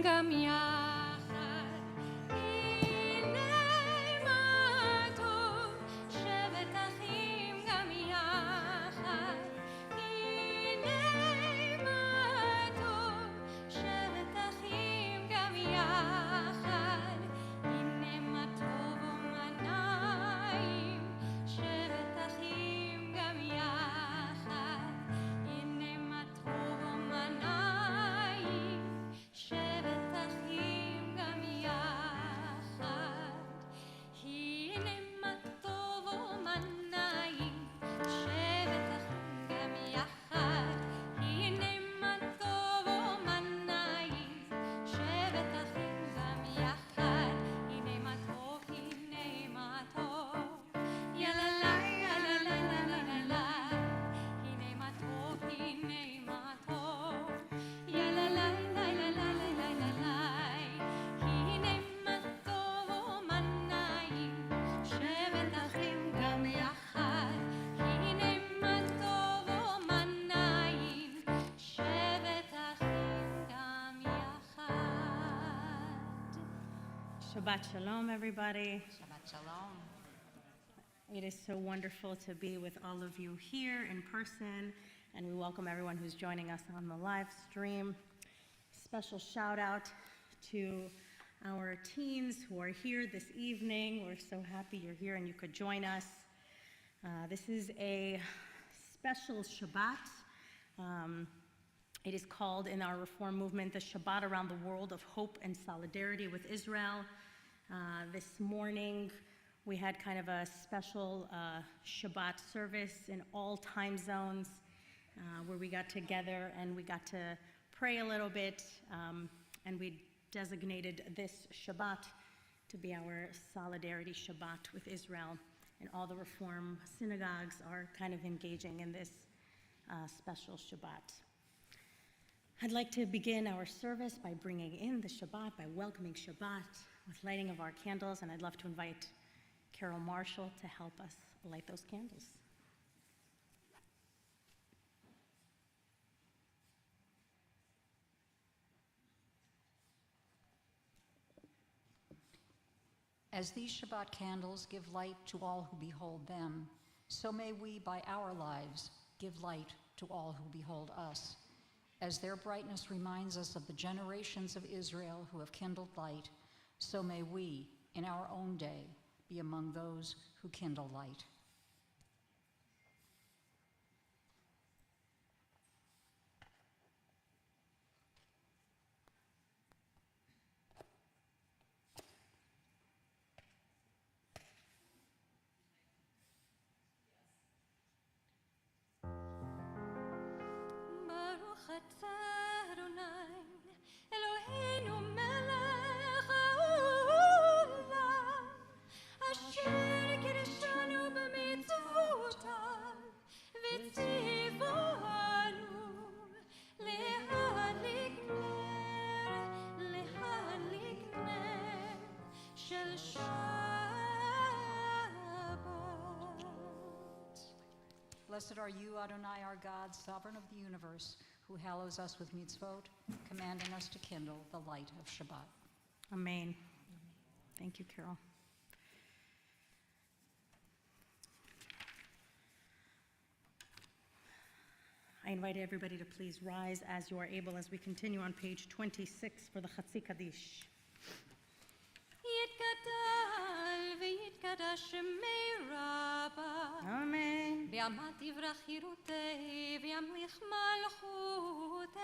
גם יחד. הנה מה טוב, שבת אחים גם יחד. הנה מה טוב, שבת אחים גם יחד. הנה מה טוב ומה נעים, שבת אחים גם יחד. הנה מה טוב ומה נעים, שבת אחים גם יחד. הנה מה טוב ומה נעים, שבת אחים גם יחד. הנה מה טוב ומה נעים, שבת אחים גם יחד. הנה מה טוב, הנה מה טוב, יאללה יאללה יאללה. הנה מה טוב, הנה מה טוב, יאללה יאללה יאללה. הנה מה טוב ומה נעים, שבת אחים גם יחד. הנה מה טוב ומה נעים, שבת אחים גם יחד. Shabbat Shalom, everybody. Shabbat Shalom. It is so wonderful to be with all of you here in person, and we welcome everyone who's joining us on the live stream. Special shout out to our teens who are here this evening. We're so happy you're here and you could join us. This is a special Shabbat. It is called in our Reform movement the Shabbat around the world of hope and solidarity with Israel. This morning we had kind of a special Shabbat service in all time zones where we got together and we got to pray a little bit, and we designated this Shabbat to be our solidarity Shabbat with Israel. And all the Reform synagogues are kind of engaging in this special Shabbat. I'd like to begin our service by bringing in the Shabbat, by welcoming Shabbat with lighting of our candles, and I'd love to invite Carol Marshall to help us light those candles. As these Shabbat candles give light to all who behold them, so may we, by our lives, give light to all who behold us. As their brightness reminds us of the generations of Israel who have kindled light, so may we, in our own day, be among those who kindle light. ברוך אתה אדוני אלוהינו מלך העולם אשר קידשנו במצוותיו וציוונו להדליק נר של שבת. Blessed are you, Adonai, our God, sovereign of the universe, who hallows us with mitzvot, commanding us to kindle the light of Shabbat. Amen. Thank you, Carol. I invite everybody to please rise as you are able as we continue on page 26 for the Chatzi Kaddish. יתגדל ויתקדש שמי רבה Amen. ויעמד דברי חירותי וימליך מלכותי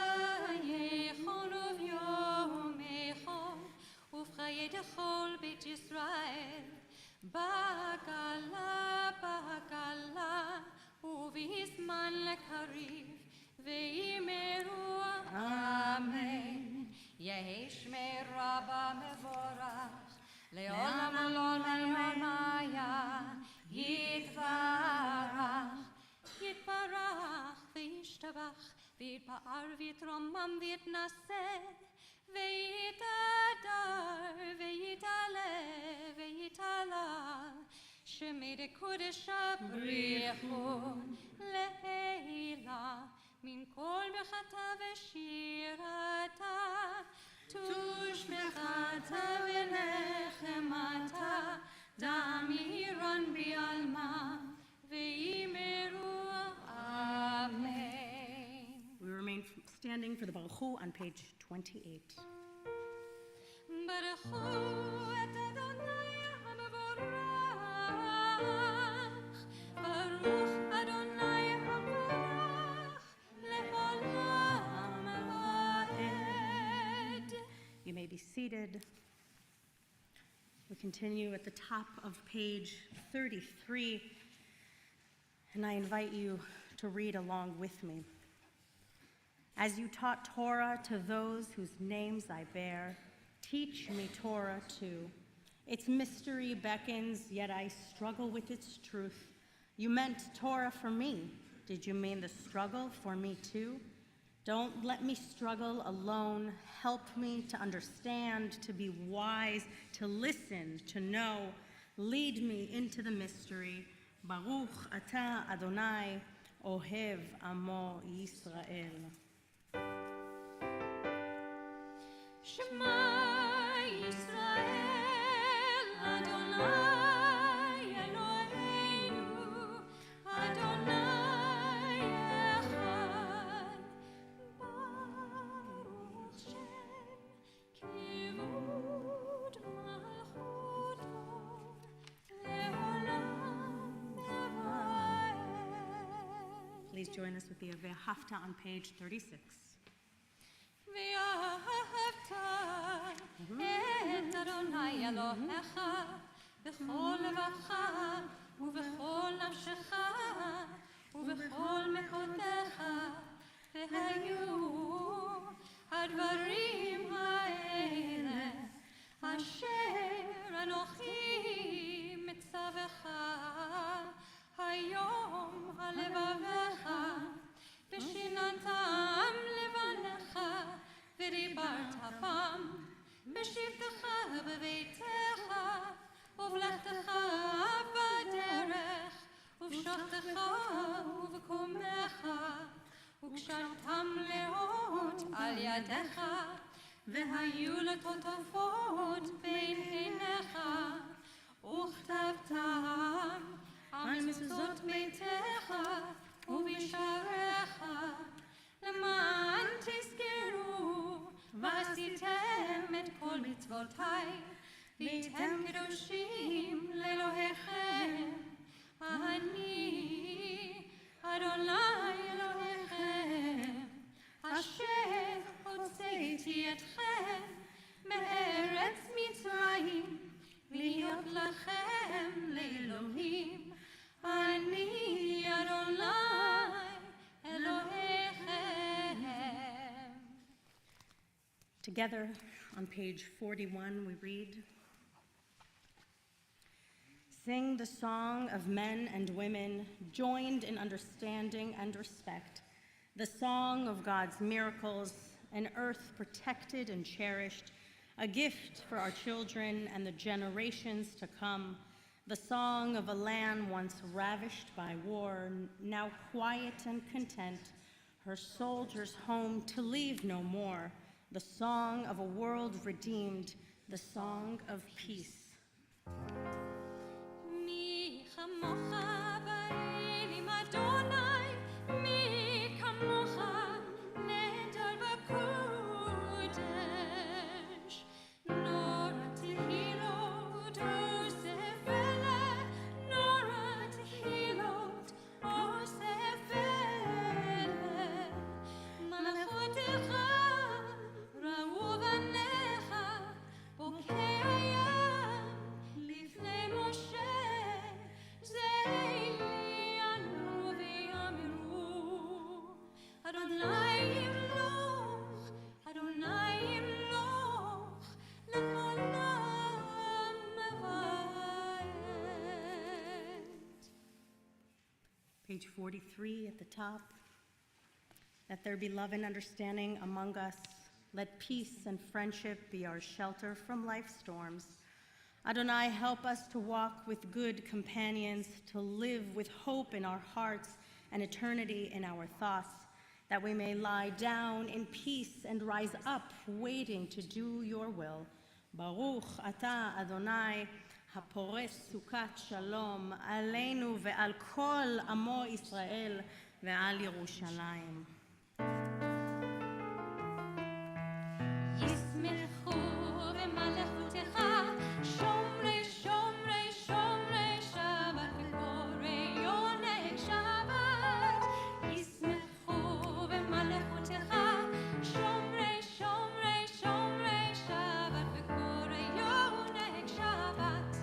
בחייכון וביומכון ובחיי כל בית ישראל בגלה ובזמן לקריב ויאמרו אמן. יהי שמי רבה מבורך לעולם ולעולם היה יתברך וישתבח ויתפאר ויתרומם ויתנשא ויתהדר ויתעלה שמי דקודש הבריחו לעילה מן כל מחתה ושירתה, תושבחתה ונחמתה, דמירן בעלמה, ויאמרו אמן. We remain standing for the Baruch Hu on page 28. ברכו את אדוני המבורך, ברוך אדוני המבורך, לעולם ועד. You may be seated. We continue at the top of page 33, and I invite you to read along with me. As you taught Torah to those whose names I bear, teach me Torah too. Its mystery beckons, yet I struggle with its truth. You meant Torah for me. Did you mean the struggle for me too? Don't let me struggle alone. Help me to understand, to be wise, to listen, to know. Lead me into the mystery. Baruch Ata Adonai, Ohev Amo Yisrael. Shema Yisrael, Adonai Eloheinu, Adonai Echad, Baruch Shem Kivud Malchuto, Leolam Evaed. Please join us with the Ve'ahavta on page 36. ואהבת את אדוני אלוהיך בכל לבבך ובכל נפשך ובכל מאודיך, והיו הדברים האלה אשר אנוכי מצווך היום על לבביך, ושיננתם לבניך ודיברת בם בשבתך בביתך ובלכתך בדרך ובשוכבך ובקומך, וקשרתם לאות על ידיך, והיו לטוטפות בין עיניך, וכתבתם על מזוזות ביתך ובשעריך, למען תזכרו ועשיתם את כל מצוותיי, והייתם קדושים לאלוהיכם. אני אדוני אלוהיכם, אשר הוצאתי אתכם מארץ מצרים, להיות לכם לאלוהים. אני אדוני אלוהיכם. Together on page 41 we read, sing the song of men and women joined in understanding and respect, the song of God's miracles, an earth protected and cherished, a gift for our children and the generations to come, the song of a land once ravished by war, now quiet and content, her soldiers home to leave no more, the song of a world redeemed, the song of peace. מי כמוך באלים אדוני, מי כמוך נהדר בקודש, נורא תהילות אוסף אלה, נורא תהילות אוסף אלה, מלכותך ראו בניך, בוקי הים לפני משה, זה יענו ויאמרו, אדוני ימלוך, אדוני ימלוך, לעולם ועד. Page 43 at the top. Let there be love and understanding among us. Let peace and friendship be our shelter from life's storms. Adonai, help us to walk with good companions, to live with hope in our hearts and eternity in our thoughts. that we may lie down in peace and rise up, waiting to do your will. Baruch ata Adonai, הפורש סוכת שלום עלינו ועל כל עמו ישראל ועל ירושלים. ישמחו במלכותך שומרי שומרי שומרי שבת וקוראי עונג שבת. ישמחו במלכותך שומרי שומרי שומרי שבת וקוראי עונג שבת.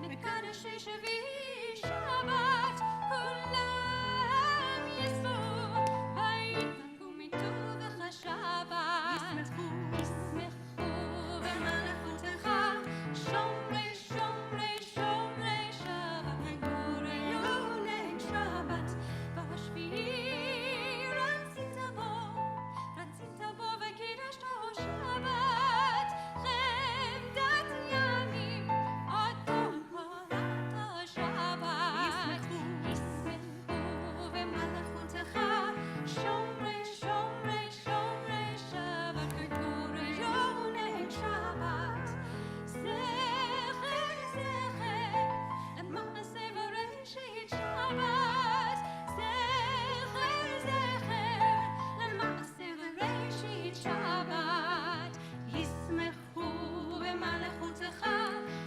מקדשי שביעי שבת כולם יספו ויתנקו מטובך שבת. ישמחו במלכותך שומרי שומרי שומרי שבת וקוראי עונג שבת. בשביעי רצית בו וקידשתו שבת. חמדת ימים עד תום פרת השבת. ישמחו במלכותך שומרי שומרי שומרי שבת וקוראי עונג שבת. זכר זכר למעשה בראשית שבת. זכר זכר למעשה בראשית שבת. ישמחו במלכותך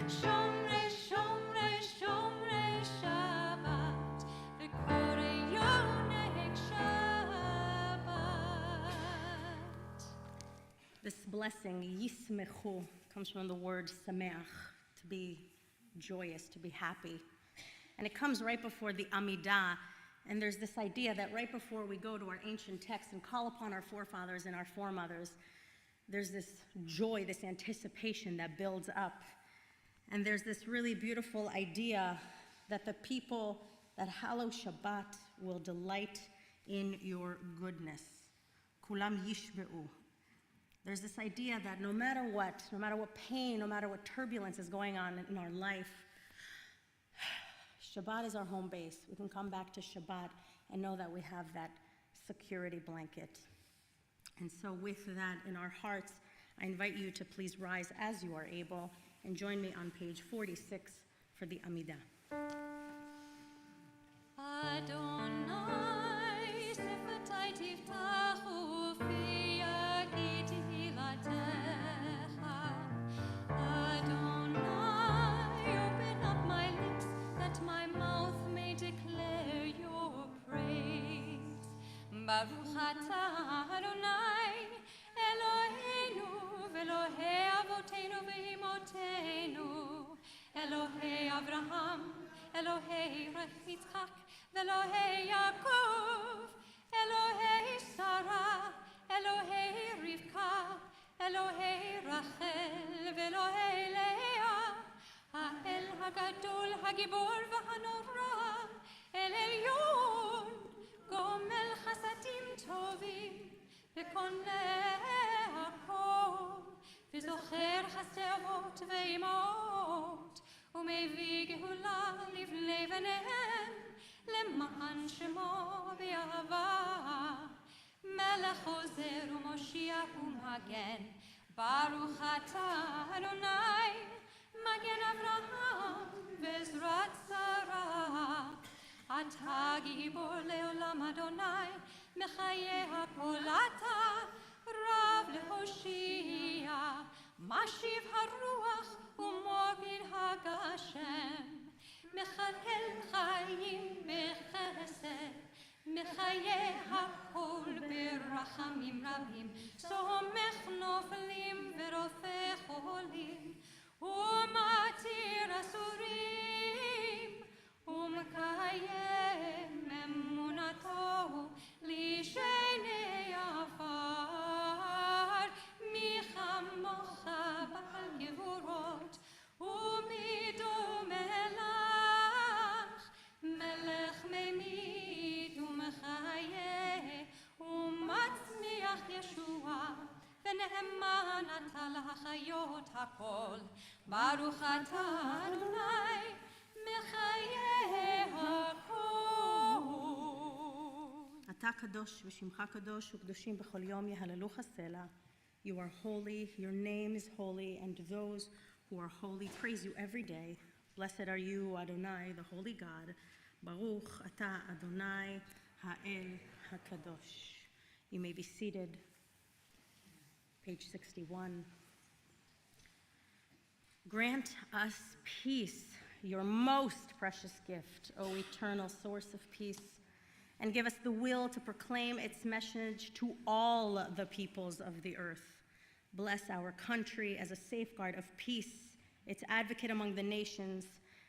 שומרי שומרי שומרי שבת וקוראי עונג שבת. This blessing, yismechu, comes from the word sameach, to be joyous, to be happy. And it comes right before the Amidah. And there's this idea that right before we go to our ancient texts and call upon our forefathers and our foremothers, there's this joy, this anticipation that builds up. And there's this really beautiful idea that the people that hallow Shabbat will delight in your goodness. Kulam yishbe'u. There's this idea that no matter what pain, no matter what turbulence is going on in our life, Shabbat is our home base. We can come back to Shabbat and know that we have that security blanket. And so with that in our hearts, I invite you to please rise as you are able and join me on page 46 for the Amidah. Adonai שפתי תפתח ופי יגיד תהילתך. Adonai, open up my lips that my mouth may declare your praise. Baruch atah Adonai Eloheinu ve'Elohei avoteinu ve'imotenu, Elohei Avraham, Elohei Yitzchak, ve'Elohei Yaakov, Elohei Sarah, Elohei Rivka, Elohei Rachel, ve'Elohei Leah, האל הגדול, הגיבור והנורא, אל עליון, גומל חסדים טובים, וקונה הכל, וזוכר חסדי אבות ואימהות, ומביא גאולה לבני בניהם, למען שמו באהבה. מלך עוזר ומושיע ומגן, ברוך אתה אדוני, מגן אברהם בעזרת שרה. אתה גיבור לעולם אדוני, מחיי הכל אתה, רב להושיע, משיב הרוח ומוביל הגשם, מחלל חיים בחסד, מחיי הכל ברחמים רבים, סומך נופלים ורופא חולים, ומתיר אסורים, ומקיים אמונתו לשני עפר. מי כמוך בעל גבורות, ומי דומה לך, מלך ממית ומחיה, ומצמיח ישועה, ונאמן אתה להחיות הכל. ברוך אתה אדוני, מחיי הכל. אתה קדוש ושמך קדוש וקדושים בכל יום יהללוך סלע. You are holy, your name is holy, and those who are holy praise you every day. Blessed are you, Adonai, the holy God. Baruch ata Adonai ha'el hakadosh. You may be seated. Page 61. Grant us peace, your most precious gift, O eternal source of peace, and give us the will to proclaim its message to all the peoples of the earth. Bless our country as a safeguard of peace, its advocate among the nations.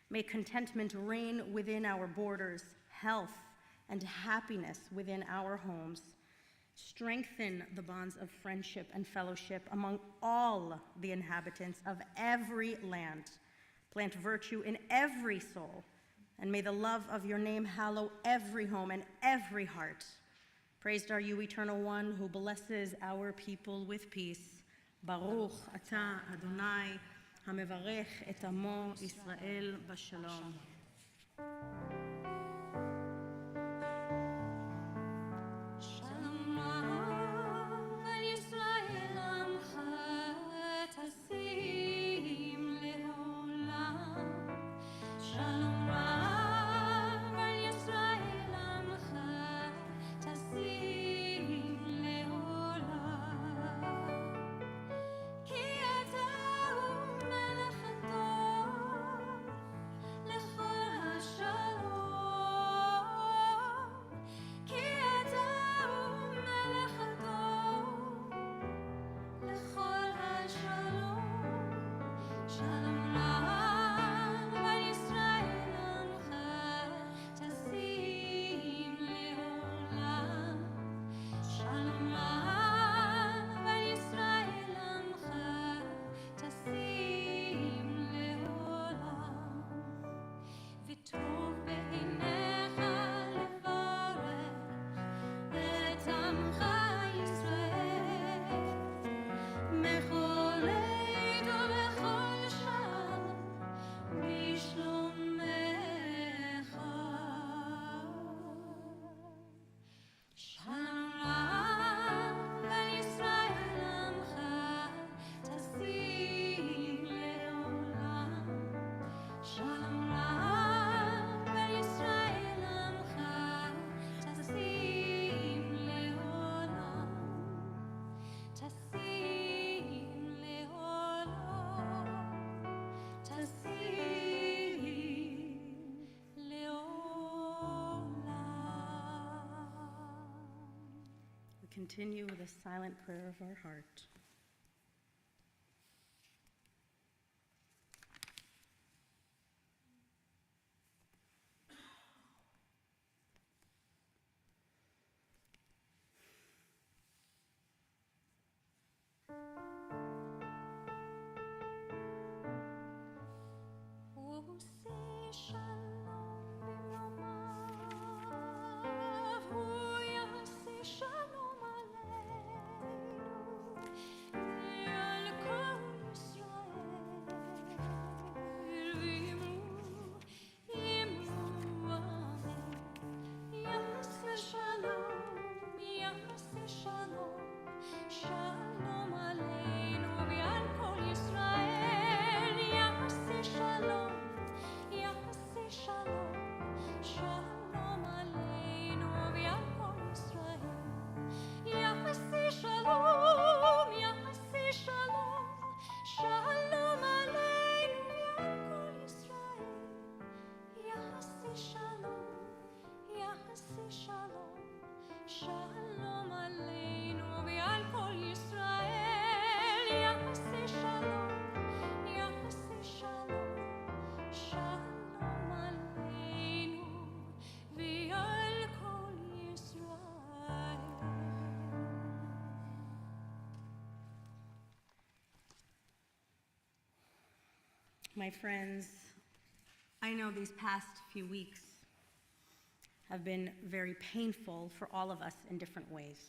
May contentment reign within our borders, health and happiness within our homes. Strengthen the bonds of friendship and fellowship among all the inhabitants of every land. Plant virtue in every soul, and may the love of your name hallow every home and every heart. Praised are you, Eternal One, who blesses our people with peace. Baruch ata Adonai, hamevarech et amo Israel bashalom. Continue with a silent prayer of our heart. My friends, I know these past few weeks have been very painful for all of us in different ways.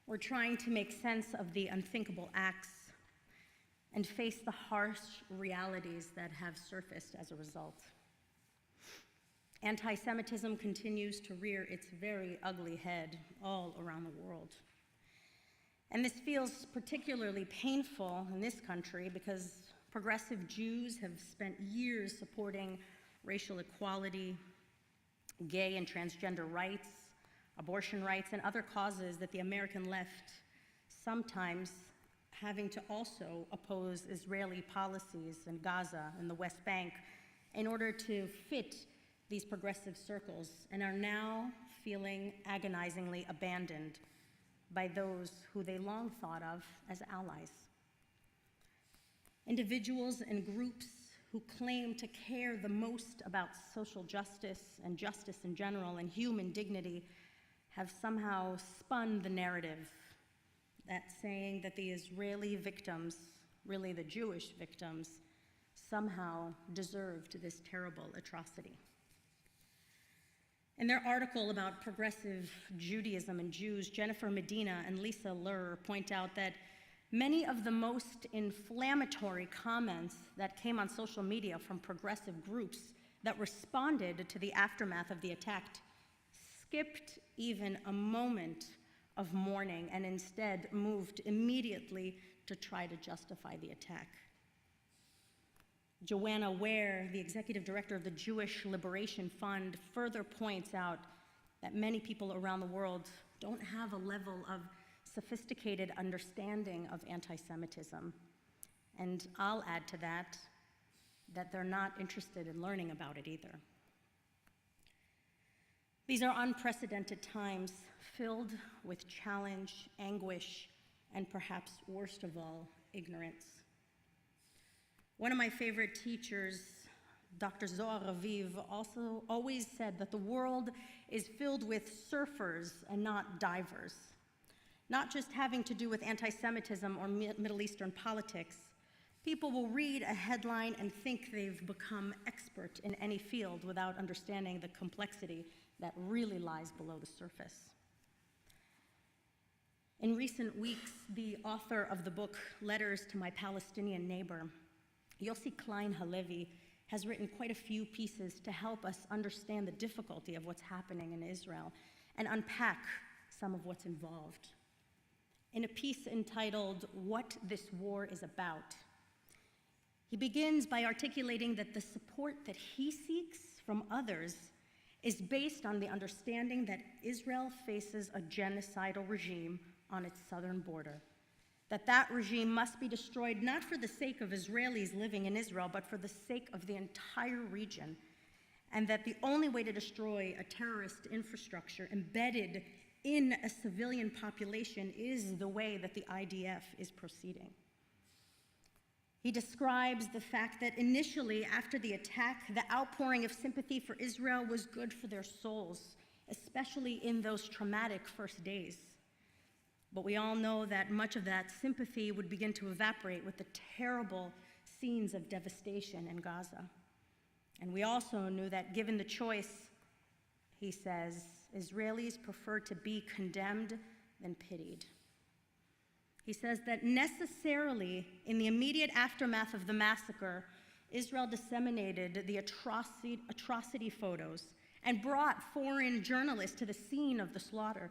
We're trying to make sense of the unthinkable acts and face the harsh realities that have surfaced as a result. Anti-Semitism continues to rear its very ugly head all around the world. And this feels particularly painful in this country because progressive Jews have spent years supporting racial equality, gay and transgender rights, abortion rights, and other causes that the American left sometimes having to also oppose Israeli policies in Gaza and the West Bank in order to fit these progressive circles, and are now feeling agonizingly abandoned by those who they long thought of as allies. Individuals and groups who claim to care the most about social justice and justice in general and human dignity have somehow spun the narrative that saying that the Israeli victims, really the Jewish victims, somehow deserved this terrible atrocity. In their article about progressive Judaism and Jews, Jennifer Medina and Lisa Lur point out that many of the most inflammatory comments that came on social media from progressive groups that responded to the aftermath of the attack skipped even a moment of mourning and instead moved immediately to try to justify the attack. Joanna Ware, the executive director of the Jewish Liberation Fund, further points out that many people around the world don't have a level of sophisticated understanding of anti-Semitism. And I'll add to that they're not interested in learning about it either. These are unprecedented times filled with challenge, anguish, and perhaps worst of all, ignorance. One of my favorite teachers, Dr. Zohar Aviv, also always said that the world is filled with surfers and not divers. Not just having to do with anti-Semitism or Middle Eastern politics. People will read a headline and think they've become expert in any field without understanding the complexity that really lies below the surface. In recent weeks, the author of the book, Letters to My Palestinian Neighbor, Yossi Klein Halevi, has written quite a few pieces to help us understand the difficulty of what's happening in Israel and unpack some of what's involved. In a piece entitled, What This War is About, he begins by articulating that the support that he seeks from others is based on the understanding that Israel faces a genocidal regime on its southern border, that regime must be destroyed not for the sake of Israelis living in Israel, but for the sake of the entire region, and that the only way to destroy a terrorist infrastructure embedded in a civilian population is the way that the IDF is proceeding. He describes the fact that initially, after the attack, the outpouring of sympathy for Israel was good for their souls, especially in those traumatic first days. But we all know that much of that sympathy would begin to evaporate with the terrible scenes of devastation in Gaza. And we also knew that given the choice, he says, Israelis prefer to be condemned than pitied. He says that necessarily, in the immediate aftermath of the massacre, Israel disseminated the atrocity photos and brought foreign journalists to the scene of the slaughter.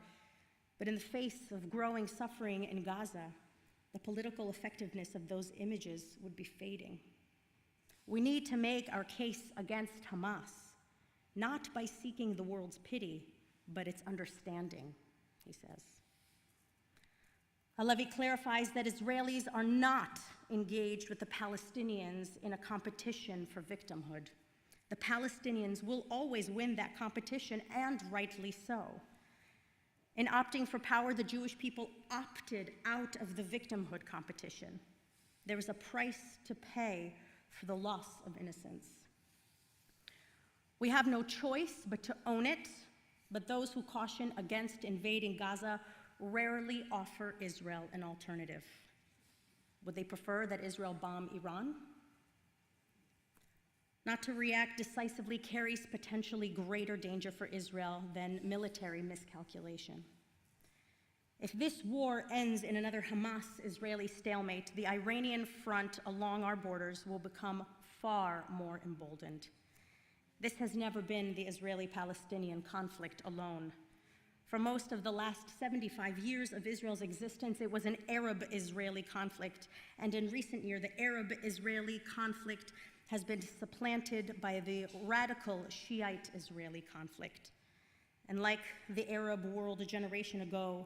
But in the face of growing suffering in Gaza, the political effectiveness of those images would be fading. We need to make our case against Hamas, not by seeking the world's pity, but its understanding, he says. Halevi clarifies that Israelis are not engaged with the Palestinians in a competition for victimhood. The Palestinians will always win that competition, and rightly so. In opting for power, the Jewish people opted out of the victimhood competition. There was a price to pay for the loss of innocence. We have no choice but to own it, but those who caution against invading Gaza rarely offer Israel an alternative. Would they prefer that Israel bomb Iran? Not to react decisively carries potentially greater danger for Israel than military miscalculation. If this war ends in another Hamas-Israeli stalemate, the Iranian front along our borders will become far more emboldened. This has never been the Israeli-Palestinian conflict alone. For most of the last 75 years of Israel's existence, it was an Arab-Israeli conflict, and in recent years, the Arab-Israeli conflict has been supplanted by the radical Shiite-Israeli conflict. And like the Arab world a generation ago,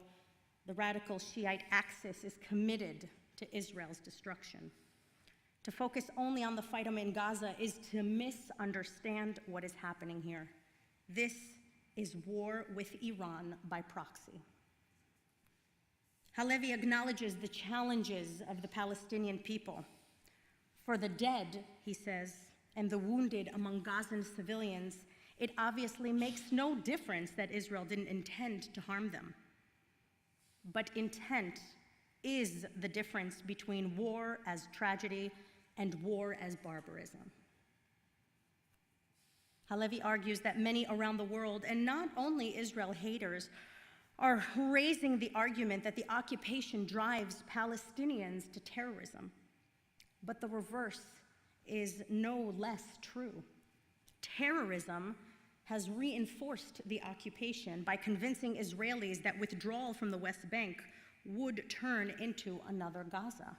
the radical Shiite axis is committed to Israel's destruction. To focus only on the fight in Gaza is to misunderstand what is happening here. This is war with Iran by proxy. Halevi acknowledges the challenges of the Palestinian people. For the dead, he says, and the wounded among Gazan civilians, it obviously makes no difference that Israel didn't intend to harm them. But intent is the difference between war as tragedy and war as barbarism. Halevi argues that many around the world, and not only Israel haters, are raising the argument that the occupation drives Palestinians to terrorism. But the reverse is no less true. Terrorism has reinforced the occupation by convincing Israelis that withdrawal from the West Bank would turn into another Gaza.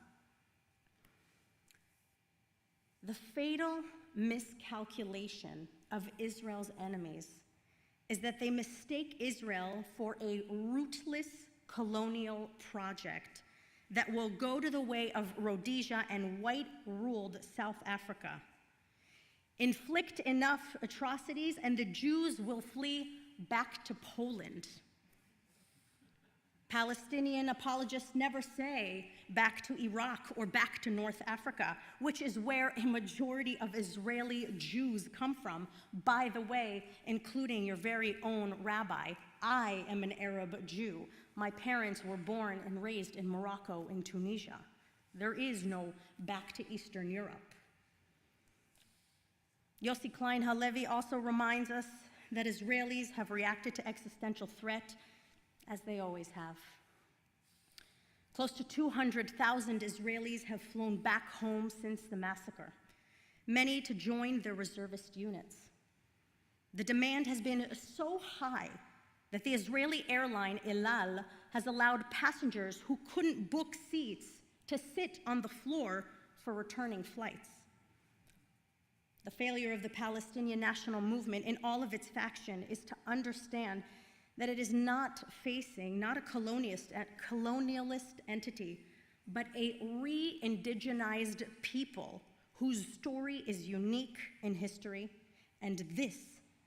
The fatal miscalculation of Israel's enemies is that they mistake Israel for a rootless colonial project that will go to the way of Rhodesia and white-ruled South Africa. Inflict enough atrocities and the Jews will flee back to Poland. Palestinian apologists never say back to Iraq or back to North Africa, which is where a majority of Israeli Jews come from. By the way, including your very own rabbi, I am an Arab Jew. My parents were born and raised in Morocco and Tunisia. There is no back to Eastern Europe. Yossi Klein Halevi also reminds us that Israelis have reacted to existential threat as they always have. Close to 200,000 Israelis have flown back home since the massacre, many to join their reservist units. The demand has been so high that the Israeli airline El Al has allowed passengers who couldn't book seats to sit on the floor for returning flights. The failure of the Palestinian national movement in all of its faction is to understand that it is not facing, not a colonialist entity, but a re-indigenized people whose story is unique in history, and this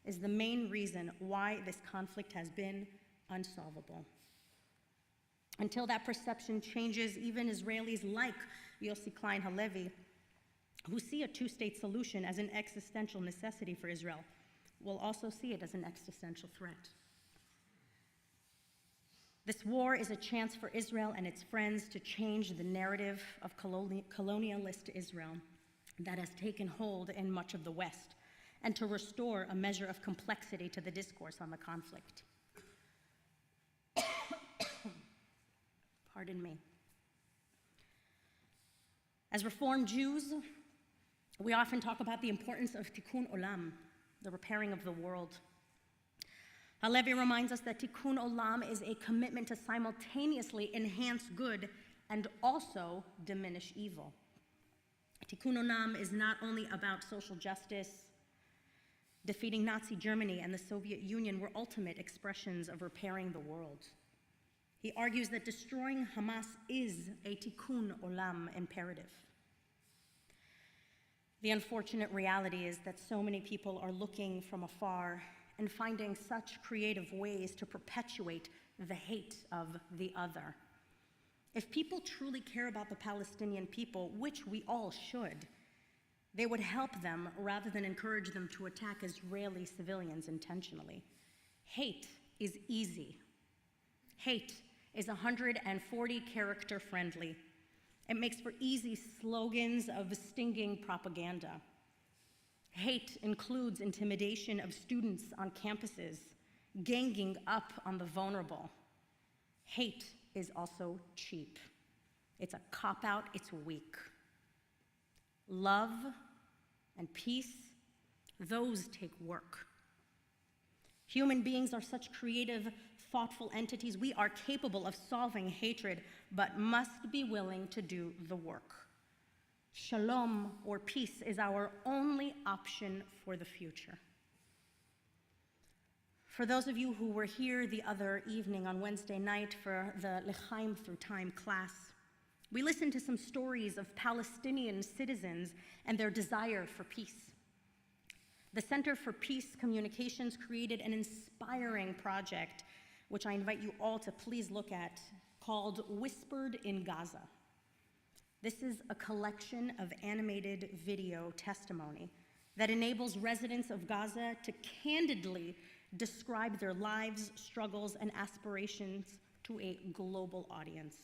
is the main reason why this conflict has been unsolvable. Until that perception changes, even Israelis like Yossi Klein Halevi, who see a two-state solution as an existential necessity for Israel, will also see it as an existential threat. This war is a chance for Israel and its friends to change the narrative of colonialist Israel that has taken hold in much of the West, and to restore a measure of complexity to the discourse on the conflict. Pardon me. As Reformed Jews, we often talk about the importance of tikkun olam, the repairing of the world. Halevi reminds us that tikkun olam is a commitment to simultaneously enhance good and also diminish evil. Tikkun olam is not only about social justice. Defeating Nazi Germany and the Soviet Union were ultimate expressions of repairing the world. He argues that destroying Hamas is a tikkun olam imperative. The unfortunate reality is that so many people are looking from afar and finding such creative ways to perpetuate the hate of the other. If people truly care about the Palestinian people, which we all should, they would help them rather than encourage them to attack Israeli civilians intentionally. Hate is easy. Hate is 140 character friendly. It makes for easy slogans of stinging propaganda. Hate includes intimidation of students on campuses, ganging up on the vulnerable. Hate is also cheap. It's a cop-out, it's weak. Love and peace Those take work. Human beings are such creative, thoughtful entities. We are capable of solving hatred, but must be willing to do the work. Shalom, or peace, is our only option for the future. For those of you who were here the other evening on Wednesday night for the L'chaim Through Time class, we listened to some stories of Palestinian citizens and their desire for peace. The Center for Peace Communications created an inspiring project, which I invite you all to please look at, called Whispered in Gaza. This is a collection of animated video testimony that enables residents of Gaza to candidly describe their lives, struggles, and aspirations to a global audience.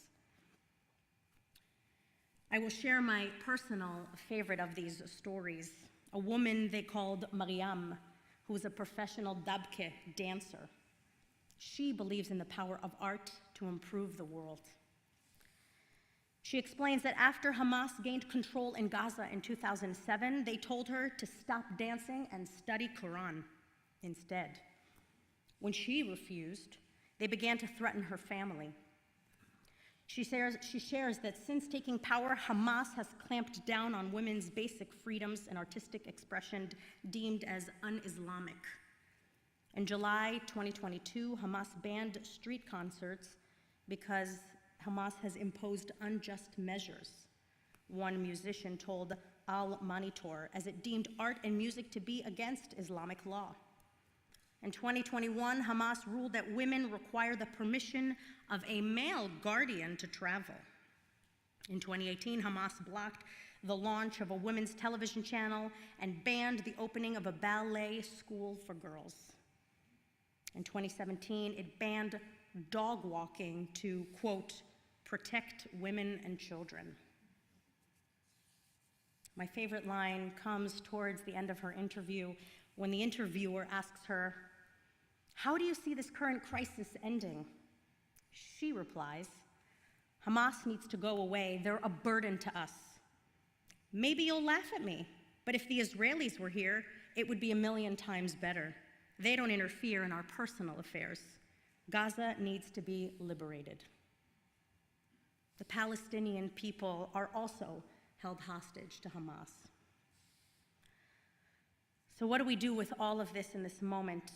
I will share my personal favorite of these stories, a woman they called Mariam, who is a professional dabke dancer. She believes in the power of art to improve the world. She explains that after Hamas gained control in Gaza in 2007, they told her to stop dancing and study Quran instead. When she refused, they began to threaten her family. She shares that since taking power, Hamas has clamped down on women's basic freedoms and artistic expression deemed as un-Islamic. In July 2022, Hamas banned street concerts because Hamas has imposed unjust measures, one musician told Al Monitor, as it deemed art and music to be against Islamic law. In 2021, Hamas ruled that women require the permission of a male guardian to travel. In 2018, Hamas blocked the launch of a women's television channel and banned the opening of a ballet school for girls. In 2017, it banned dog walking to, quote, protect women and children. My favorite line comes towards the end of her interview when the interviewer asks her, "How do you see this current crisis ending?" She replies, "Hamas needs to go away. They're a burden to us. Maybe you'll laugh at me, but if the Israelis were here, it would be a million times better. They don't interfere in our personal affairs. Gaza needs to be liberated." The Palestinian people are also held hostage to Hamas. So what do we do with all of this in this moment?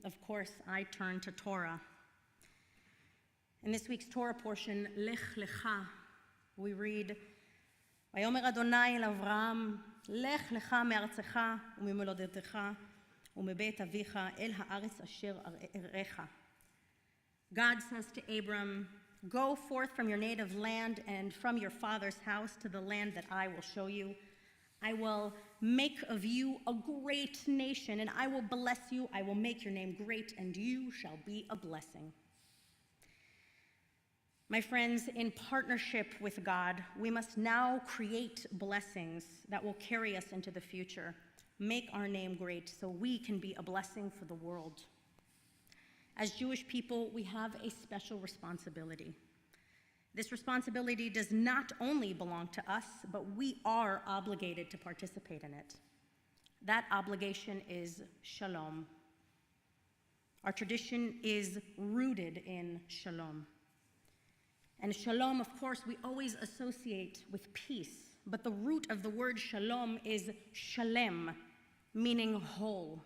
Of course, I turn to Torah. In this week's Torah portion, Lech Lecha, we read, "Vayomer Adonai el Avraham, Lech Lecha me'artzecha u'mimolodetecha u'mebeit avicha el ha'aretz asher arecha." God says to Abram, "Go forth from your native land and from your father's house to the land that I will show you. I will make of you a great nation, and I will bless you. I will make your name great, and you shall be a blessing." My friends, in partnership with God, we must now create blessings that will carry us into the future, make our name great so we can be a blessing for the world. As Jewish people, we have a special responsibility. This responsibility does not only belong to us, but we are obligated to participate in it. That obligation is shalom. Our tradition is rooted in shalom. And shalom, of course, we always associate with peace, but the root of the word shalom is shalem, meaning whole.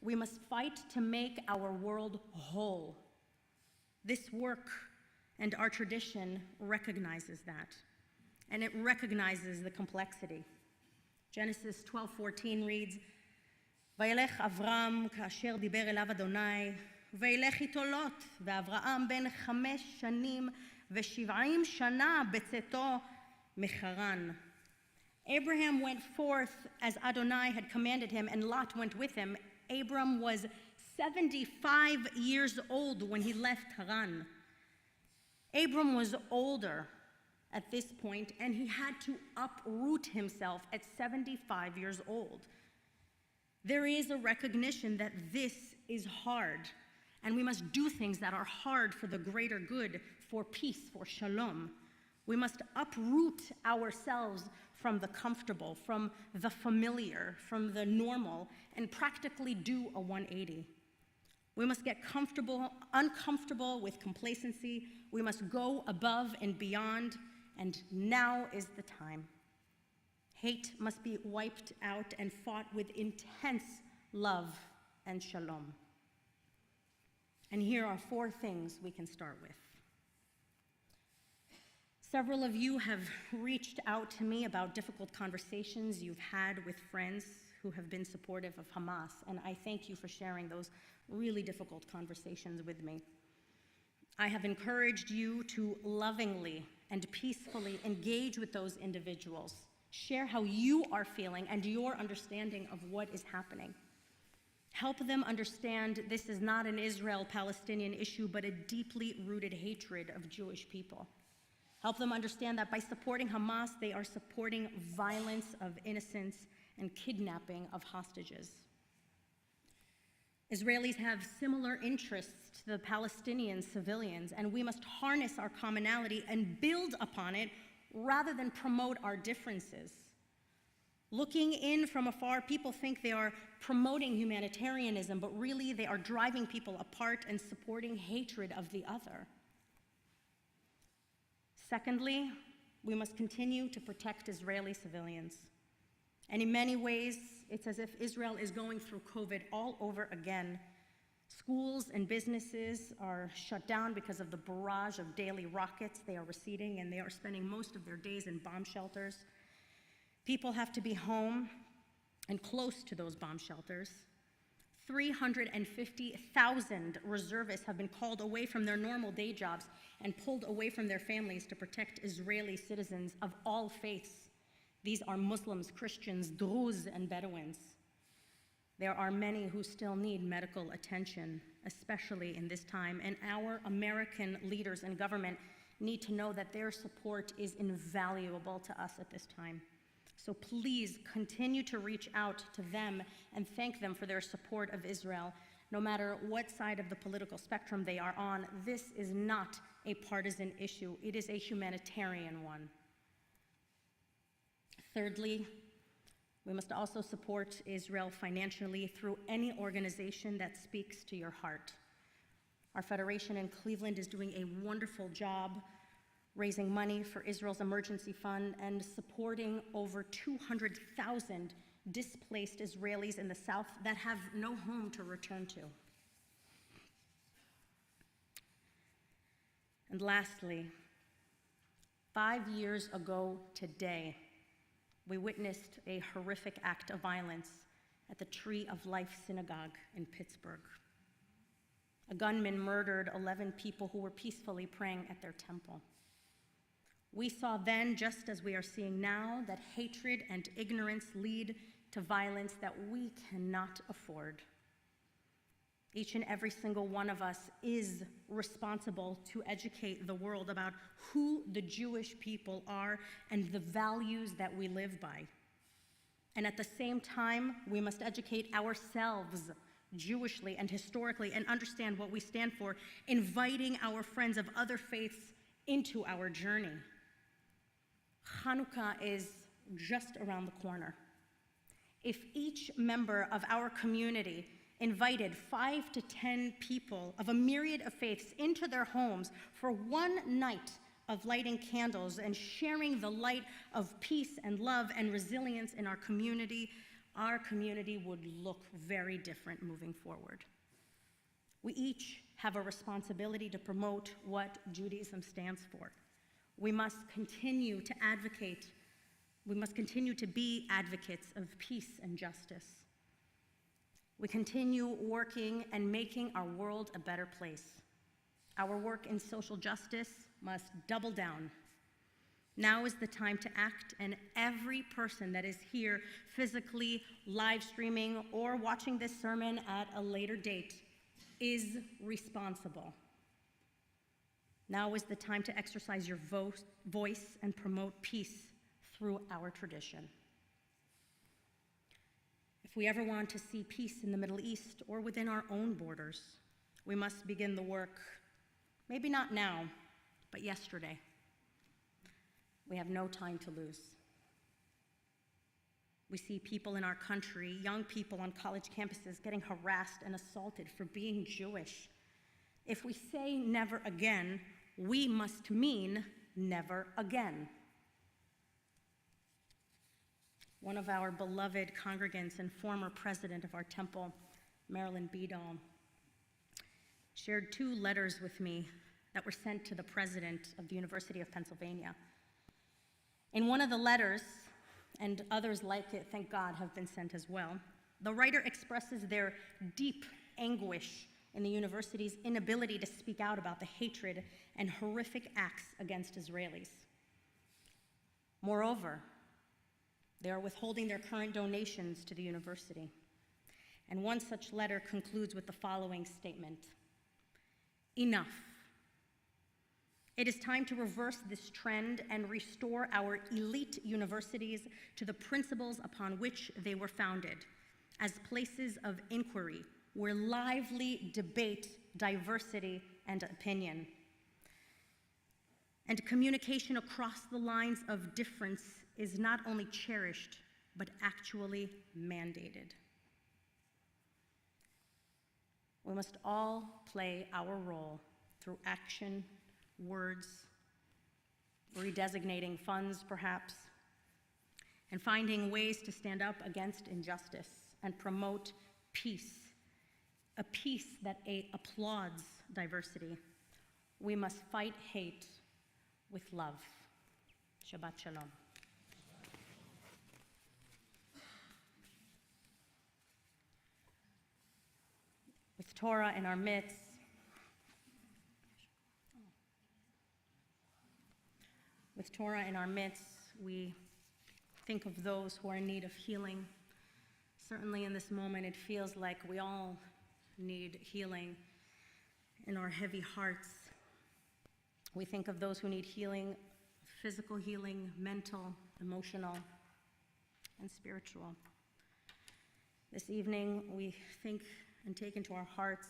We must fight to make our world whole. This work and our tradition recognizes that, and it recognizes the complexity. Genesis 12:14 reads, "Vayelech Avram כאשר דיבר אליו אדוני, וילך איתו לוט, ואברהם בן 5 שנים ו70 שנה בצאתו מחרן." Abraham went forth as Adonai had commanded him, and Lot went with him. Abram was 75 years old when he left Haran. Abram was older at this point, and he had to uproot himself at 75 years old. There is a recognition that this is hard, and we must do things that are hard for the greater good, for peace, for shalom. We must uproot ourselves from the comfortable, from the familiar, from the normal, and practically do a 180. We must get uncomfortable with complacency. We must go above and beyond, and now is the time. Hate must be wiped out and fought with intense love and shalom. And here are 4 things we can start with. Several of you have reached out to me about difficult conversations you've had with friends who have been supportive of Hamas, and I thank you for sharing those really difficult conversations with me. I have encouraged you to lovingly and peacefully engage with those individuals, share how you are feeling and your understanding of what is happening. Help them understand this is not an Israel-Palestinian issue, but a deeply rooted hatred of Jewish people. Help them understand that by supporting Hamas, they are supporting violence of innocents and kidnapping of hostages. Israelis have similar interests to the Palestinian civilians, and we must harness our commonality and build upon it rather than promote our differences. Looking in from afar, people think they are promoting humanitarianism, but really they are driving people apart and supporting hatred of the other. Secondly, we must continue to protect Israeli civilians. And in many ways, it's as if Israel is going through COVID all over again. Schools and businesses are shut down because of the barrage of daily rockets they are receiving, and they are spending most of their days in bomb shelters. People have to be home and close to those bomb shelters. 350,000 reservists have been called away from their normal day jobs and pulled away from their families to protect Israeli citizens of all faiths. These are Muslims, Christians, Druze, and Bedouins. There are many who still need medical attention, especially in this time, and our American leaders and government need to know that their support is invaluable to us at this time. So please continue to reach out to them and thank them for their support of Israel. No matter what side of the political spectrum they are on, this is not a partisan issue. It is a humanitarian one. Thirdly, we must also support Israel financially through any organization that speaks to your heart. Our federation in Cleveland is doing a wonderful job raising money for Israel's emergency fund and supporting over 200,000 displaced Israelis in the south that have no home to return to. And lastly, 5 years ago today, we witnessed a horrific act of violence at the Tree of Life Synagogue in Pittsburgh. A gunman murdered 11 people who were peacefully praying at their temple. We saw then, just as we are seeing now, that hatred and ignorance lead to violence that we cannot afford. Each and every single one of us is responsible to educate the world about who the Jewish people are and the values that we live by. And at the same time, we must educate ourselves Jewishly and historically and understand what we stand for, inviting our friends of other faiths into our journey. Hanukkah is just around the corner. If each member of our community invited 5 to 10 people of a myriad of faiths into their homes for one night of lighting candles and sharing the light of peace and love and resilience in our community would look very different moving forward. We each have a responsibility to promote what Judaism stands for. We must continue to advocate. We must continue to be advocates of peace and justice. We continue working and making our world a better place. Our work in social justice must double down. Now is the time to act, and every person that is here physically, live streaming, or watching this sermon at a later date is responsible. Now is the time to exercise your voice and promote peace through our tradition. If we ever want to see peace in the Middle East or within our own borders, we must begin the work, maybe not now, but yesterday. We have no time to lose. We see people in our country, young people on college campuses, getting harassed and assaulted for being Jewish. If we say never again, we must mean never again. One of our beloved congregants and former president of our temple, Marilyn Beadall, shared 2 letters with me that were sent to the president of the University of Pennsylvania. In one of the letters, and others like it, thank God, have been sent as well, the writer expresses their deep anguish in the university's inability to speak out about the hatred and horrific acts against Israelis. Moreover, they are withholding their current donations to the university. And one such letter concludes with the following statement: enough. It is time to reverse this trend and restore our elite universities to the principles upon which they were founded, as places of inquiry where lively debate, diversity, and opinion, and communication across the lines of difference is not only cherished, but actually mandated. We must all play our role through action, words, redesignating funds perhaps, and finding ways to stand up against injustice and promote peace, a peace that applauds diversity. We must fight hate with love. Shabbat Shalom. With Torah in our midst, we think of those who are in need of healing. Certainly in this moment, it feels like we all need healing in our heavy hearts. We think of those who need healing, physical healing, mental, emotional, and spiritual. This evening, we think and take into our hearts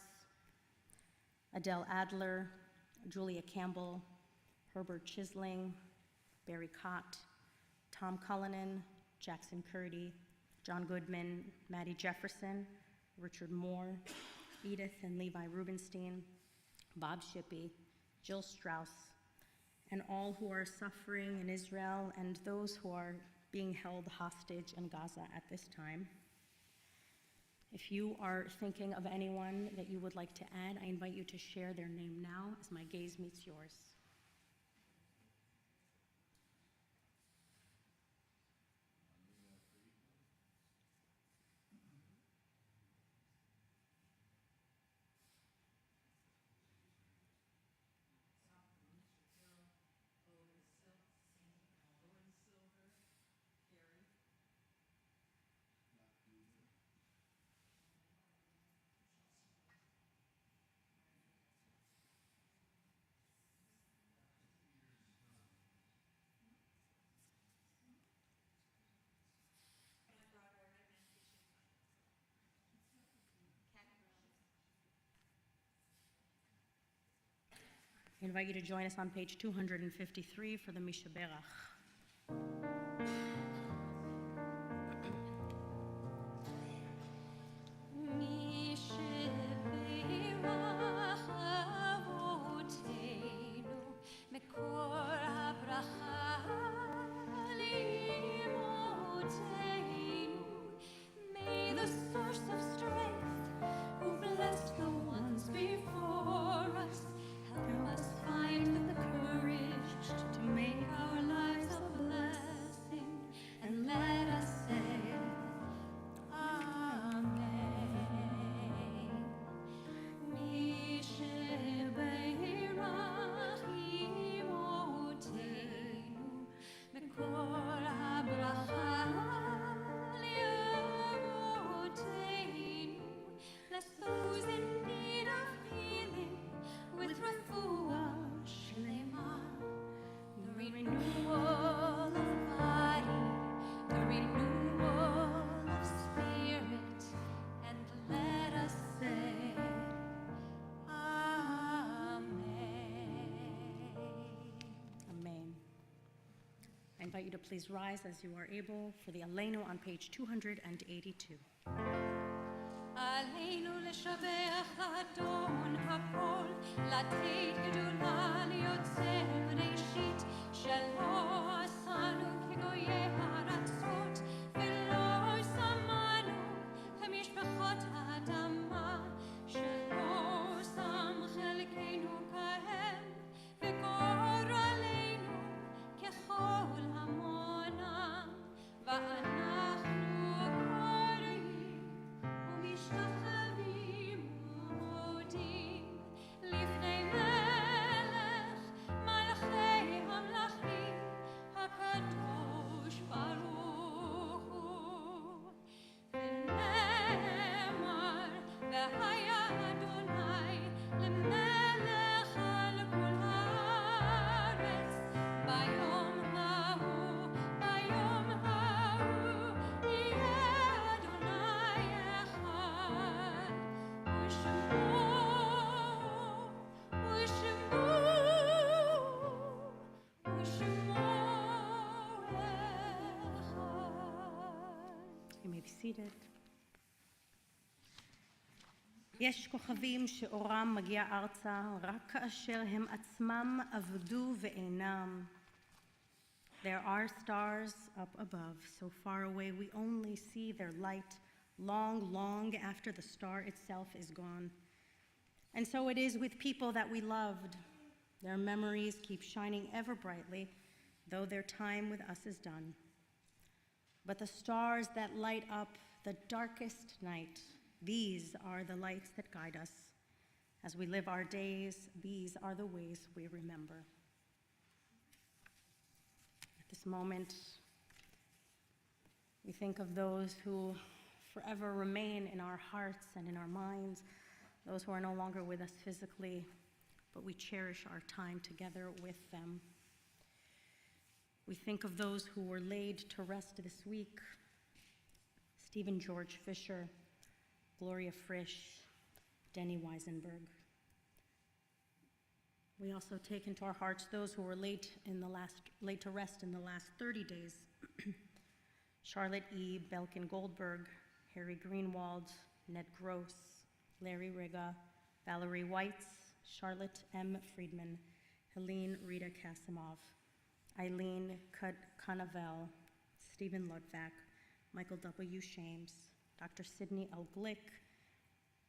Adele Adler, Julia Campbell, Herbert Chisling, Barry Cott, Tom Cullinan, Jackson Curdy, John Goodman, Maddie Jefferson, Richard Moore, Edith and Levi Rubenstein, Bob Shippey, Jill Strauss, and all who are suffering in Israel and those who are being held hostage in Gaza at this time. If you are thinking of anyone that you would like to add, I invite you to share their name now as my gaze meets yours. I invite you to join us on page 253 for the Mishaberach. May the source of strength, who blessed the ones before us, help us find the courage to make our lives a blessing. I invite you to please rise as you are able for the Aleinu on page 282. עלינו לשבח אדון הכל, לתת גדולה ליוצר בראשית, שלא עשנו כגויי הארצות, ולא שמנו כמשפחות האדמה, שלא שם חלקנו כהם, וגורלנו ככל המונם, ואנחנו קוראים ומשתחווים ומודים לפני מלך מלכי המלכים הקדוש ברוך הוא. ונאמר והיה אדוני למלך על כל הארץ ביום ההוא יהיה אדוני אחד ושמו אחד. You may be seated. יש כוכבים שאורם מגיע ארצה רק כאשר הם עצמם עבדו ואינם. There are stars up above, so far away we only see their light long, long after the star itself is gone. And so it is with people that we loved. Their memories keep shining ever brightly, though their time with us is done. But the stars that light up the darkest night, these are the lights that guide us. As we live our days, these are the ways we remember. At this moment, we think of those who forever remain in our hearts and in our minds, those who are no longer with us physically, but we cherish our time together with them. We think of those who were laid to rest this week: Stephen George Fisher, Gloria Frisch, Denny Weisenberg. We also take into our hearts those who were laid to rest in the last 30 days. Charlotte E. Belkin Goldberg, Harry Greenwald, Ned Gross, Larry Riga, Valerie Weitz, Charlotte M. Friedman, Helene Rita Kasimov, Eileen Canavel, Stephen Ludvac, Michael W. Shames, Dr. Sidney L. Glick,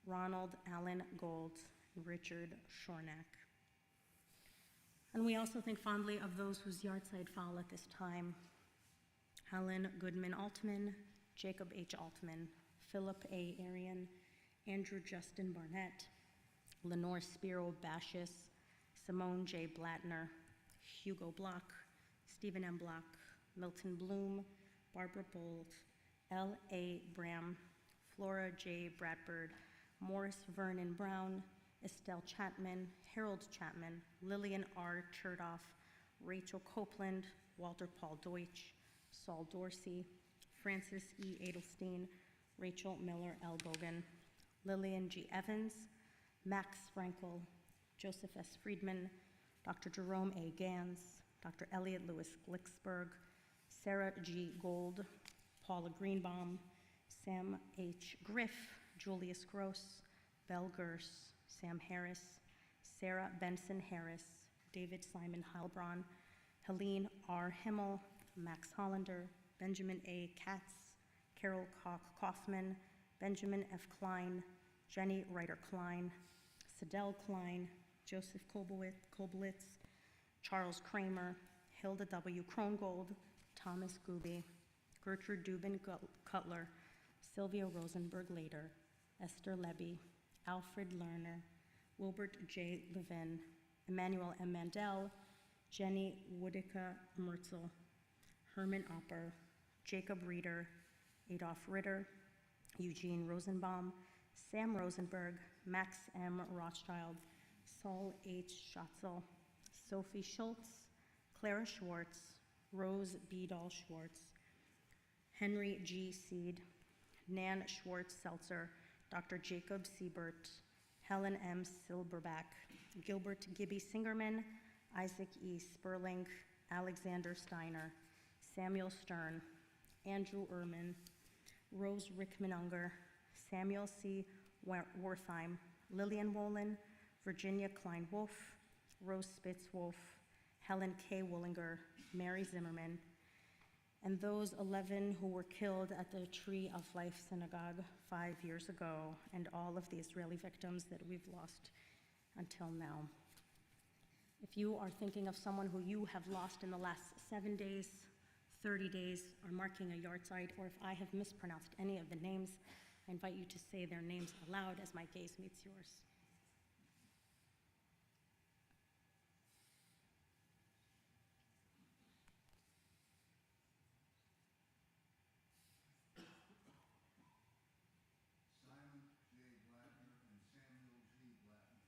Ronald Allen Gold, and Richard Shornack. And we also think fondly of those whose yahrzeit fall at this time: Helen Goodman Altman, Jacob H. Altman, Philip A. Arian, Andrew Justin Barnett, Lenore Spiro Bashis, Simone J. Blattner, Hugo Block, Stephen M. Block, Milton Bloom, Barbara Bolt, L. A. Bram, Flora J. Bradford, Morris Vernon Brown, Estelle Chapman, Harold Chapman, Lillian R. Chertoff, Rachel Copeland, Walter Paul Deutsch, Saul Dorsey, Francis E. Edelstein, Rachel Miller L. Bogan, Lillian G. Evans, Max Frankel, Joseph S. Friedman, Dr. Jerome A. Gans, Dr. Elliot Lewis Glicksberg, Sarah G. Gold, Paula Greenbaum, Sam H. Griff, Julius Gross, Belle Gers, Sam Harris, Sarah Benson Harris, David Simon Heilbronn, Helene R. Himmel, Max Hollander, Benjamin A. Katz, Carol Kaufman, Benjamin F. Klein, Jenny Reiter Klein, Sidel Klein, Joseph Koblitz, Charles Kramer, Hilda W. Krongold, Thomas Gooby, Gertrude Dubin Cutler, Sylvia Rosenberg Lader, Esther Levy, Alfred Lerner, Wilbert J. Levin, Emmanuel M. Mandel, Jenny Woodica Mertzel, Herman Opper, Jacob Reeder, Adolf Ritter, Eugene Rosenbaum, Sam Rosenberg, Max M. Rothschild, Saul H. Schatzel, Sophie Schultz, Clara Schwartz, Rose B. Dahl Schwartz, Henry G. Seed, Nan Schwartz Seltzer, Dr. Jacob Siebert, Helen M. Silberback, Gilbert Gibby Singerman, Isaac E. Sperling, Alexander Steiner, Samuel Stern, Andrew Ehrman, Rose Rickman Unger, Samuel C. Wertheim, Lillian Wolin, Virginia Klein Wolf, Rose Spitz Wolf, Helen K. Wollinger, Mary Zimmerman, and those 11 who were killed at the Tree of Life Synagogue 5 years ago, and all of the Israeli victims that we've lost until now. If you are thinking of someone who you have lost in the last 7 days, 30 days, or marking a yahrzeit, or if I have mispronounced any of the names, I invite you to say their names aloud as my gaze meets yours. Simon J. Blattner and Samuel G. Blattner.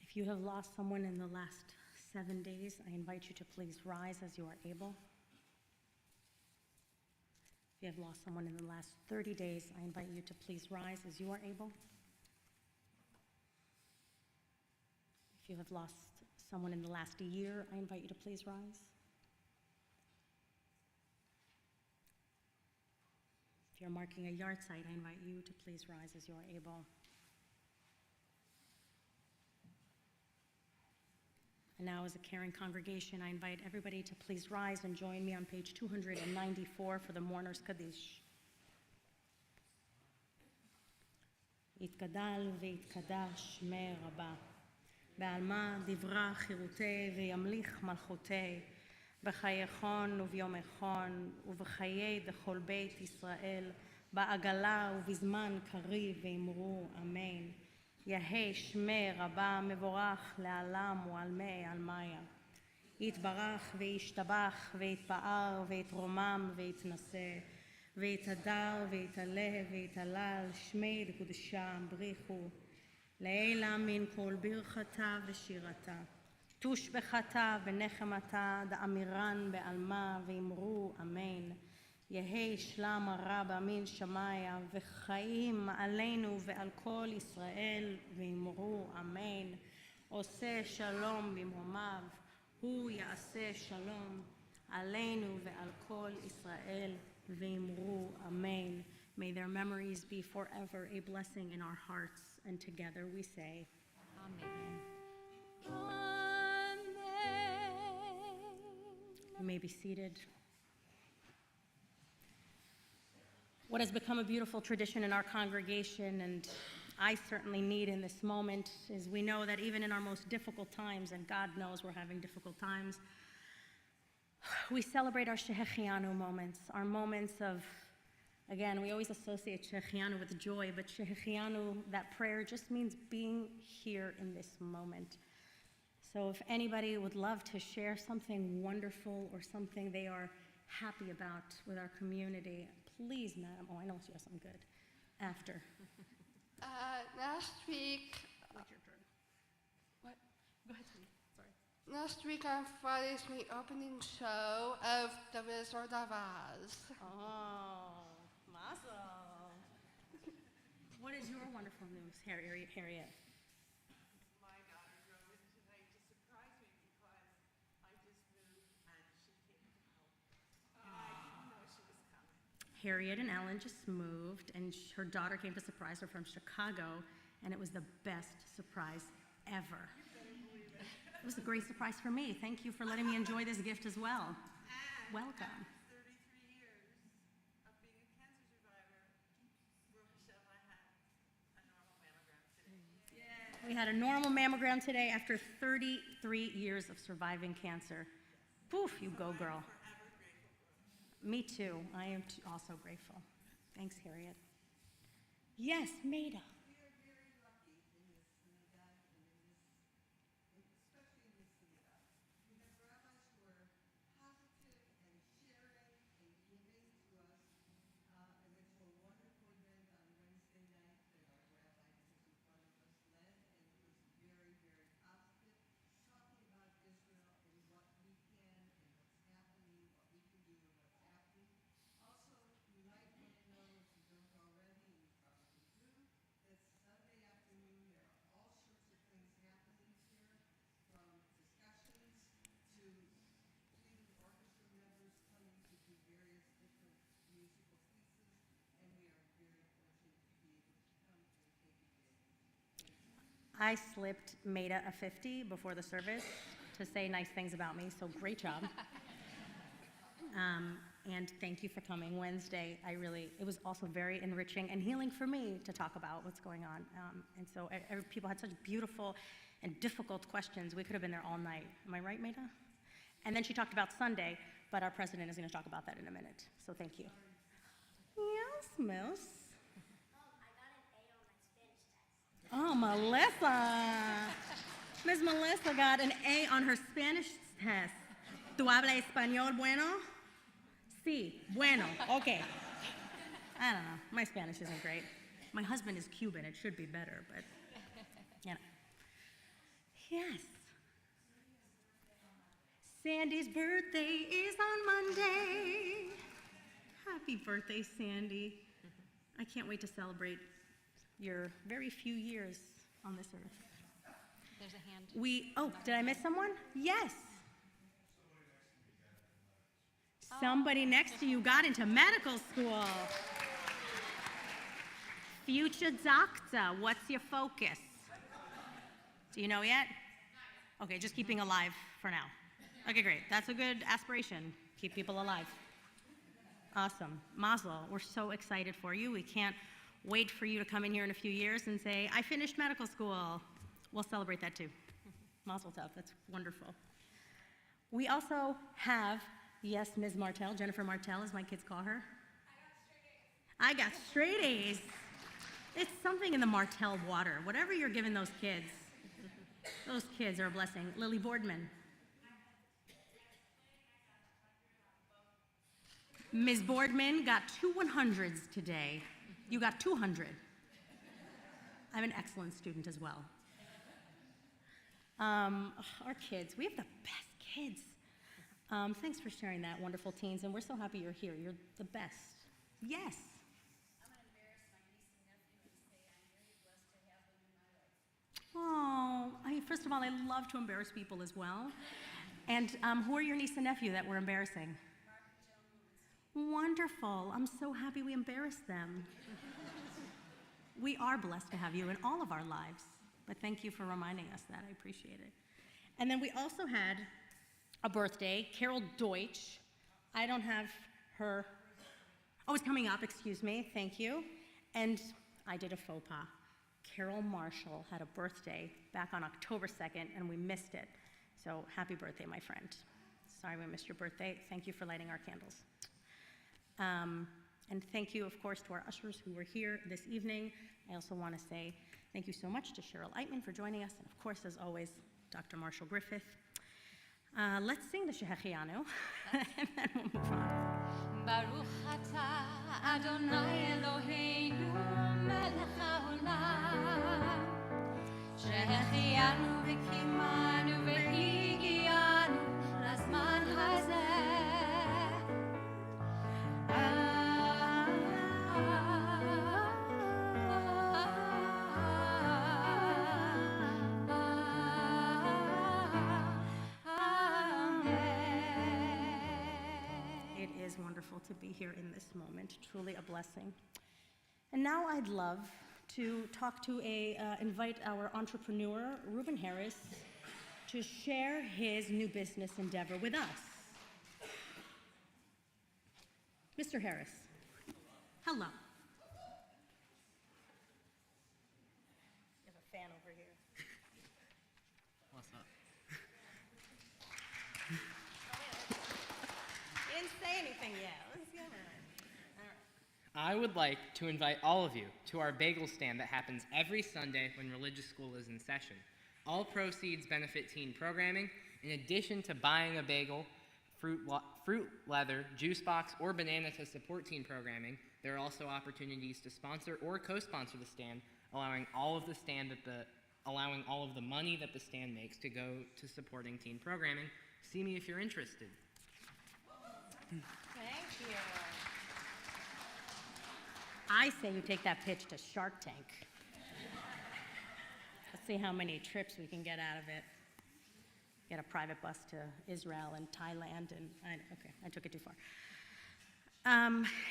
If you have lost someone in the last 7 days, I invite you to please rise as you are able. If you have lost someone in the last 30 days, I invite you to please rise as you are able. If you have lost someone in the last year, I invite you to please rise. If you're marking a yahrzeit, I invite you to please rise as you are able. And now, as a caring congregation, I invite everybody to please rise and join me on page 294 for the Mourner's Kaddish. יתגדל ויתקדש שמי רבה, בעלמא דברה חירותי וימליך מלכותי, בחייכון וביומכון ובחיי דכל בית ישראל, בעגלה ובזמן קריב ואמרו אמן. יהי שמי רבה מבורך לעלם ועלמי עלמיה. יתברך וישתבח ויתפאר ויתרומם ויתנשא, ויתהדר ויתעלה ויתהלל שמי דקודשם בריחו, לעילה מן כל ברכתה ושירתה. תושבחתה ונחמתה דאמירן בעלמה ואמרו אמן. יהי שלם הרבה מן שמיה וחיים עלינו ועל כל ישראל ואמרו אמן. עושה שלום במרומיו, הוא יעשה שלום עלינו ועל כל ישראל ואמרו amen. May their memories be forever a blessing in our hearts, and together we say, Amen. Amen. you may be seated. What has become a beautiful tradition in our congregation, and I certainly need in this moment, is we know that even in our most difficult times, and God knows we're having difficult times, we celebrate our Shehechianu moments, our moments of, again, we always associate Shehechianu with joy, but Shehechianu, that prayer just means being here in this moment. So if anybody would love to share something wonderful or something they are happy about with our community, please, madam. Oh, I know she has some good. After. Last week, What's your turn? what? Go ahead, sweetie. Sorry. Last week on Friday's the opening show of The Wizard of Oz. Oh, mazel. What is your wonderful news, Harriet? My daughter drove in tonight to surprise me because I just moved and she came to help. And I didn't know she was coming. Harriet and Ellen just moved, and her daughter came to surprise her from Chicago, and it was the best surprise ever. It was a great surprise for me. Thank you for letting me enjoy this gift as well. And Welcome. after 33 years of being a cancer survivor, Baruch Hashem, I had a normal mammogram today. We had a normal mammogram today after 33 years of surviving cancer. Poof, you go, girl. Forever grateful for her. Me too. I am also grateful. Thanks, Harriet. Yes, Maida. We are very lucky in this synagogue and especially in this synagogue. We have rabbis who are positive and sharing and giving to us. And went to a wonderful event on Wednesday night that our rabbi who was in front of us led, and it was very, very positive, talking about Israel and what we can and what's happening, what we can do and what's happening. I slipped Maida a 50 before the service to say nice things about me, so great job. And thank you for coming Wednesday. It was also very enriching and healing for me to talk about what's going on. And so people had such beautiful and difficult questions. We could have been there all night. Am I right, Maida? And then she talked about Sunday, but our president is going to talk about that in a minute. So thank you. Yes, miss. Oh, Melissa. Miss Melissa got an A on her Spanish test. ¿Tú hablas español bueno? Sí, bueno, okay. I don't know, my Spanish isn't great. My husband is Cuban, it should be better, but, you know. Yes. Sandy's birthday is on Monday. Happy birthday, Sandy. I can't wait to celebrate your very few years on this earth. There's a hand. Oh, did I miss someone? Yes. Somebody next to you got into medical school. Future doctor, what's your focus? Do you know yet? Okay, just keeping alive for now. Okay, great. That's a good aspiration. Keep people alive. Awesome. Mazel, we're so excited for you. We can't wait for you to come in here in a few years and say, I finished medical school. We'll celebrate that too. Mazel tov, that's wonderful. We also have, yes, Ms. Martell, Jennifer Martell, as my kids call her. I got straight A's. It's something in the Martell water. Whatever you're giving those kids are a blessing. Lily Boardman. Ms. Boardman got 2 100s today. You got 200. I'm an excellent student as well. Our kids, we have the best kids. Thanks for sharing that, wonderful teens, and we're so happy you're here. You're the best. Yes. I'm going to embarrass my niece and nephew and say I'm very blessed to have them in my life. Oh, first of all, I love to embarrass people as well. And who are your niece and nephew that we're embarrassing? Mark and Joan Lewinsky. Wonderful. I'm so happy we embarrassed them. We are blessed to have you in all of our lives, but thank you for reminding us that. I appreciate it. And then we also had a birthday, Carol Deutsch. I don't have her. Oh, it's coming up, excuse me, thank you. And I did a faux pas. Carol Marshall had a birthday back on October 2nd, and we missed it. So happy birthday, my friend. Sorry we missed your birthday. Thank you for lighting our candles. And thank you, of course, to our ushers who were here this evening. I also want to say thank you so much to Cheryl Eitman for joining us, and of course, as always, Dr. Marshall Griffith. Let's sing the Shehechianu, and then we'll move on. Baruch atah Adonai Eloheinu melech haolam שהחיינו וקיימנו והגיענו לזמן הזה. It is wonderful to be here in this moment, truly a blessing. And now I'd love to invite our entrepreneur, Reuben Harris, to share his new business endeavor with us. Mr. Harris, hello. You have a fan over here. What's up? You didn't say anything yet. Let's go. I would like to invite all of you to our bagel stand that happens every Sunday when religious school is in session. All proceeds benefit teen programming. In addition to buying a bagel, fruit leather, juice box, or banana to support teen programming, there are also opportunities to sponsor or co-sponsor the stand, allowing all of the money that the stand makes to go to supporting teen programming. See me if you're interested. Thank you. I say you take that pitch to Shark Tank. Let's see how many trips we can get out of it. Get a private bus to Israel and Thailand, and I took it too far.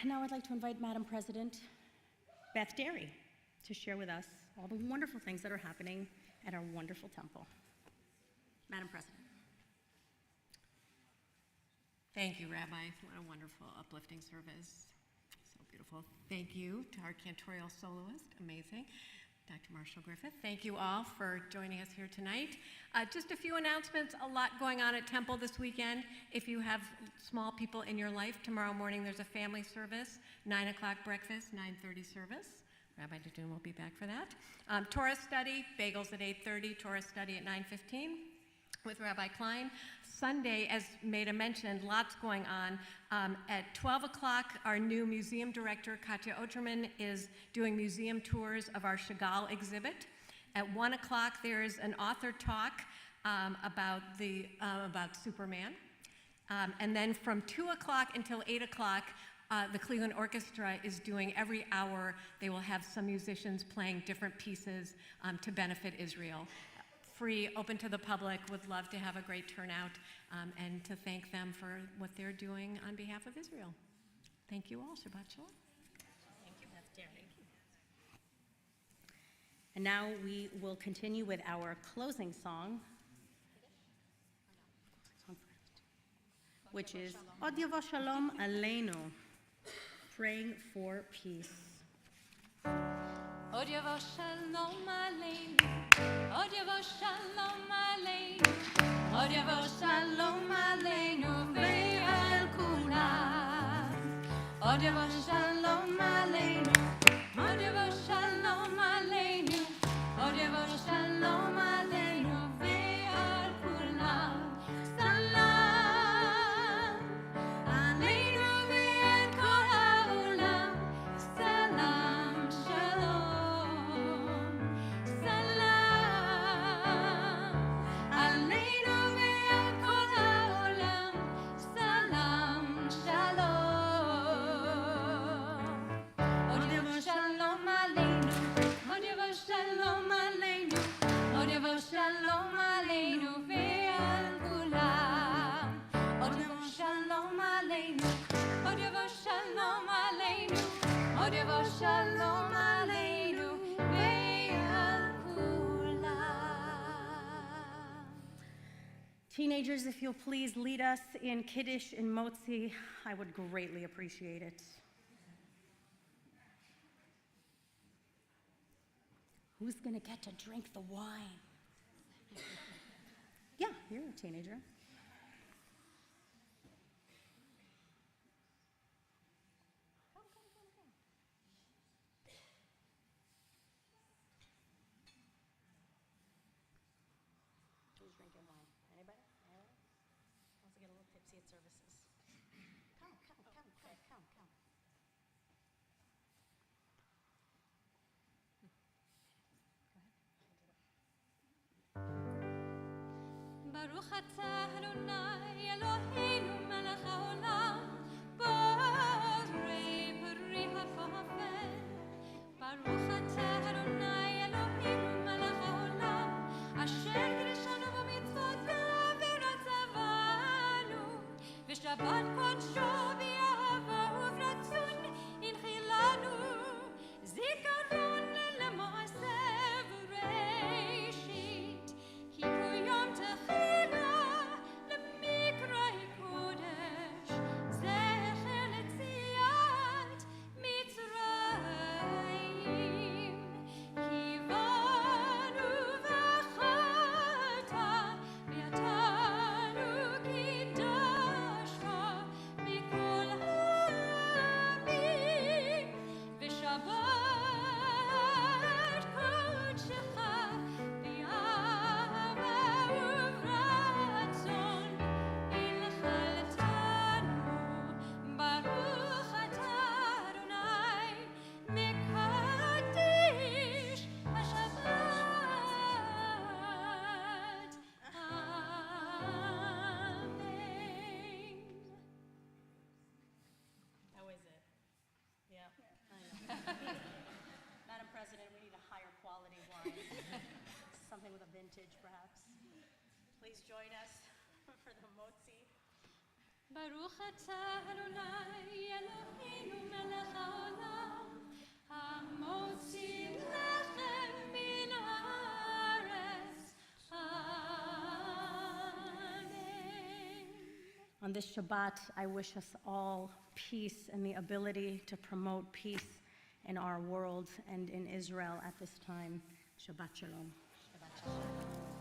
Now I'd like to invite Madam President Beth Derry to share with us all the wonderful things that are happening at our wonderful temple. Madam President. Thank you, Rabbi. What a wonderful, uplifting service. So beautiful. Thank you to our cantorial soloist. Amazing. Dr. Marshall Griffith. Thank you all for joining us here tonight. Just a few announcements. A lot going on at Temple this weekend. If you have small people in your life, tomorrow morning there's a family service, 9 o'clock breakfast, 9:30 service. Rabbi Dadun will be back for that. Torah study, bagels at 8:30, Torah study at 9:15 with Rabbi Klein. Sunday, as Maida mentioned, lots going on. At 12 o'clock, our new museum director, Katya Oterman, is doing museum tours of our Chagall exhibit. At 1 o'clock, there is an author talk about Superman. And then from 2 o'clock until 8 o'clock, the Cleveland Orchestra is doing every hour. They will have some musicians playing different pieces to benefit Israel. Free, open to the public, would love to have a great turnout and to thank them for what they're doing on behalf of Israel. Thank you all. Shabbat Shalom. Thank you, Pastor Terry. Thank you. And now we will continue with our closing song, which is Od Yavo Shalom Aleinu, praying for peace. Od Yavo Shalom Aleinu, Od Yavo Shalom Aleinu, Od Yavo Shalom Aleinu ve'al kulam. Od Yavo Shalom Aleinu, Od Yavo Shalom Aleinu, Od Yavo Shalom Aleinu ve'al kulam. Salam Aleinu ve'al kol ha'olam. Salam Shalom. Salam Aleinu ve'al kol ha'olam. Salam Shalom. Od Yavo Shalom Aleinu, Od Yavo Shalom Aleinu, Od Yavo Shalom Aleinu ve'al kulam. Od Yavo Shalom Aleinu, Od Yavo Shalom Aleinu, Od Yavo Shalom Aleinu ve'al kulam. Teenagers, if you'll please lead us in Kiddush and Motzi, I would greatly appreciate it. Who's gonna get to drink the wine? Yeah, you're a teenager. Who's drinking wine? Anybody? Anybody? Wants to get a little tipsy at services? Come, Craig, come. Baruch atah Adonai Eloheinu melech haolam, borei peri hafafel. Baruch atah Adonai Eloheinu melech haolam, asher kirishanu b'mitzvot ve'avirat tzavanu, v'shabbat kodsho b'yahava uvratzon inchilanu, zikaron le'maaseh v'reishit, ki hu yom techila למקרא קודש, זכר ליציאת מצרים. כי באנו ואכלת ויתנו קידשת מכל העמים, ושבת קודשך באהבה וברצון הנחלתנו. ברוך אתה אדוני מקדיש השבת. אמן. How is it? Yeah, I know. Madam President, we need a higher quality wine. Something with a vintage, perhaps. Please join us for the motzi. ברוך אתה אדוני אלוהינו מלך העולם, המוציא לחם מן הארץ. On this Shabbat, I wish us all peace and the ability to promote peace in our world and in Israel at this time. Shabbat Shalom. Shabbat shalom.